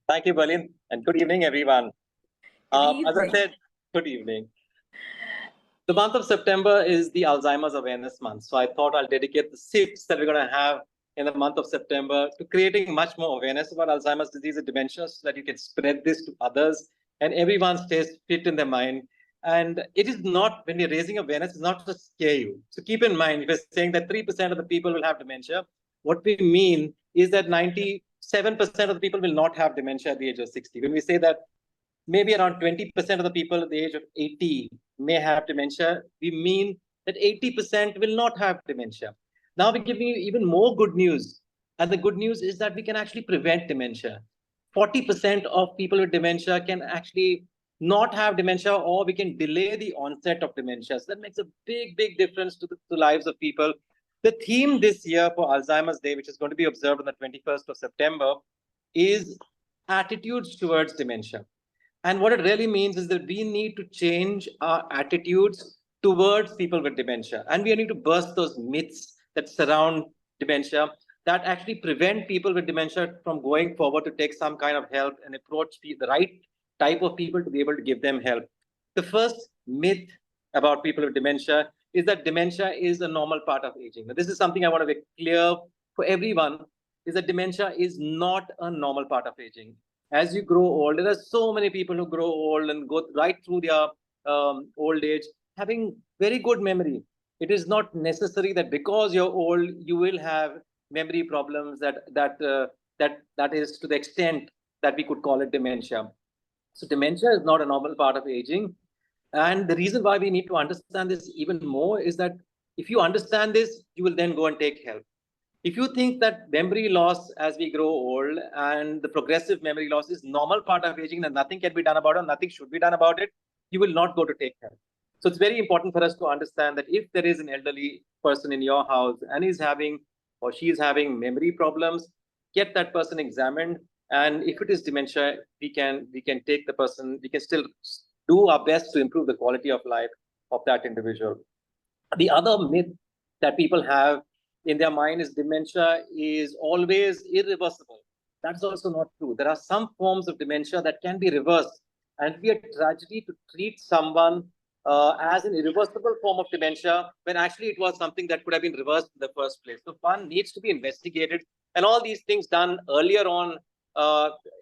Thank you, Berlin, and good evening, everyone. As I said, good evening. The month of September is the Alzheimer's Awareness Month. So I thought I'll dedicate the SIPs that we're going to have in the month of September to creating much more awareness about Alzheimer's disease and dementia so that you can spread this to others and everyone stays fit in their mind. And it is not, when we're raising awareness, it's not to scare you. So keep in mind, if we're saying that 3% of the people will have dementia, what we mean is that 97% of the people will not have dementia at the age of 60. When we say that maybe around 20% of the people at the age of 80 may have dementia, we mean that 80% will not have dementia. Now we're giving you even more good news. And the good news is that we can actually prevent dementia. 40% of people with dementia can actually not have dementia, or we can delay the onset of dementia. So that makes a big difference to the lives of people. The theme this year for Alzheimer's Day, which is going to be observed on the 21st of September, is attitudes towards dementia. And what it really means is that we need to change our attitudes towards people with dementia. And we need to burst those myths that surround dementia that actually prevent people with dementia from going forward to take some kind of help and approach the right type of people to be able to give them help. The first myth about people with dementia is that dementia is a normal part of aging. Now, this is something I want to make clear for everyone, is that dementia is not a normal part of aging. As you grow old, there are so many people who grow old and go right through their old age having very good memory. It is not necessary that because you're old, you will have memory problems that is to the extent that we could call it dementia. So dementia is not a normal part of aging. And the reason why we need to understand this even more is that if you understand this, you will then go and take help. If you think that memory loss as we grow old and the progressive memory loss is normal part of aging and nothing can be done about it, nothing should be done about it, you will not go to take help. So it's very important for us to understand that if there is an elderly person in your house and is having or she is having memory problems, get that person examined. And if it is dementia, we can take the person, we can still do our best to improve the quality of life of that individual. The other myth that people have in their mind is dementia is always irreversible. That's also not true. There are some forms of dementia that can be reversed, and it would be a tragedy to treat someone as an irreversible form of dementia when actually it was something that could have been reversed in the first place. So one needs to be investigated, and all these things done earlier on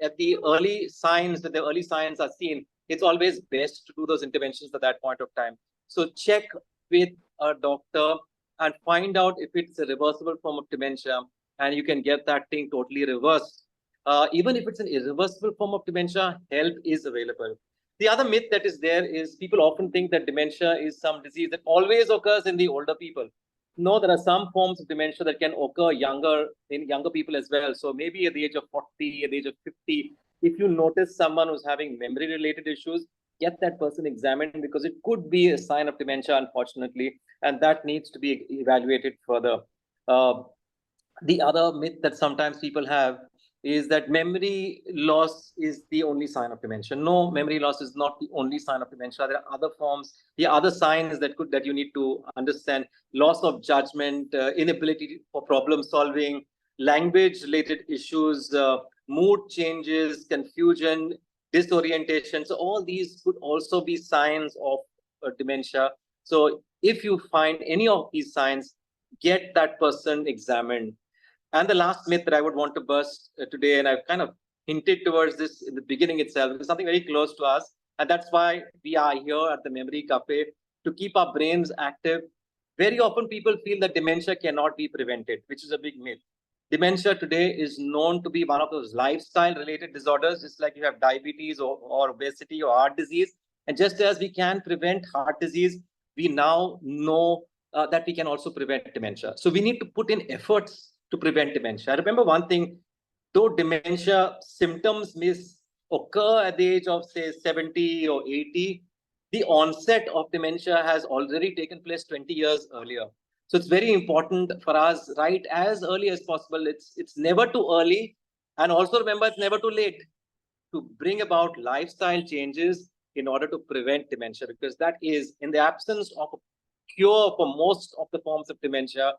at the early signs, that the early signs are seen. It's always best to do those interventions at that point of time. So check with a doctor and find out if it's a reversible form of dementia, and you can get that thing totally reversed. Even if it's an irreversible form of dementia, help is available. The other myth that is there is people often think that dementia is some disease that always occurs in the older people. No, there are some forms of dementia that can occur in younger people as well. So maybe at the age of 40, at the age of 50, if you notice someone who's having memory-related issues, get that person examined, because it could be a sign of dementia, unfortunately, and that needs to be evaluated further. The other myth that sometimes people have is that memory loss is the only sign of dementia. No, memory loss is not the only sign of dementia. There are other forms, the other signs that you need to understand: loss of judgment, inability for problem solving, language-related issues, mood changes, confusion, disorientation. So all these could also be signs of dementia. So if you find any of these signs, get that person examined. And the last myth that I would want to burst today, and I've kind of hinted towards this in the beginning itself, is something very close to us. And that's why we are here at the Memory Cafe, to keep our brains active. Very often people feel that dementia cannot be prevented, which is a big myth. Dementia today is known to be one of those lifestyle-related disorders, just like you have diabetes or obesity or heart disease. And just as we can prevent heart disease, we now know that we can also prevent dementia. So we need to put in efforts to prevent dementia. I remember one thing: though dementia symptoms may occur at the age of, say, 70 or 80, the onset of dementia has already taken place 20 years earlier. So it's very important for us, right, as early as possible. It's never too early. And also remember, it's never too late to bring about lifestyle changes in order to prevent dementia, because that is, in the absence of a cure for most of the forms of dementia,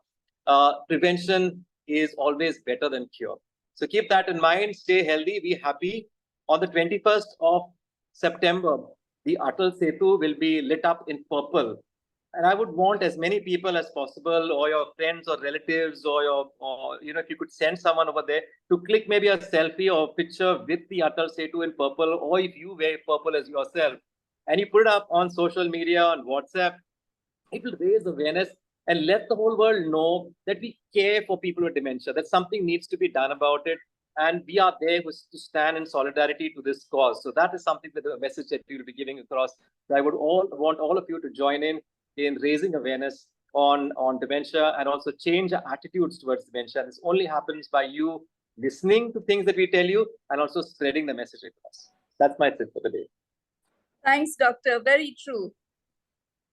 prevention is always better than cure. So keep that in mind, stay healthy, be happy, On the 21st of September, the Atal Setu will be lit up in purple. And I would want as many people as possible, or your friends or relatives, or if you could send someone over there to click maybe a selfie or picture with the Atal Setu in purple, or if you wear purple as yourself, and you put it up on social media, on WhatsApp, it will raise awareness and let the whole world know that we care for people with dementia, that something needs to be done about it. And we are there to stand in solidarity to this cause. So that is something that the message that we will be giving across. I would want all of you to join in raising awareness on dementia and also change our attitudes towards dementia. This only happens by you listening to things that we tell you and also spreading the message across. That's my tip for the day. Thanks, Doctor. Very true.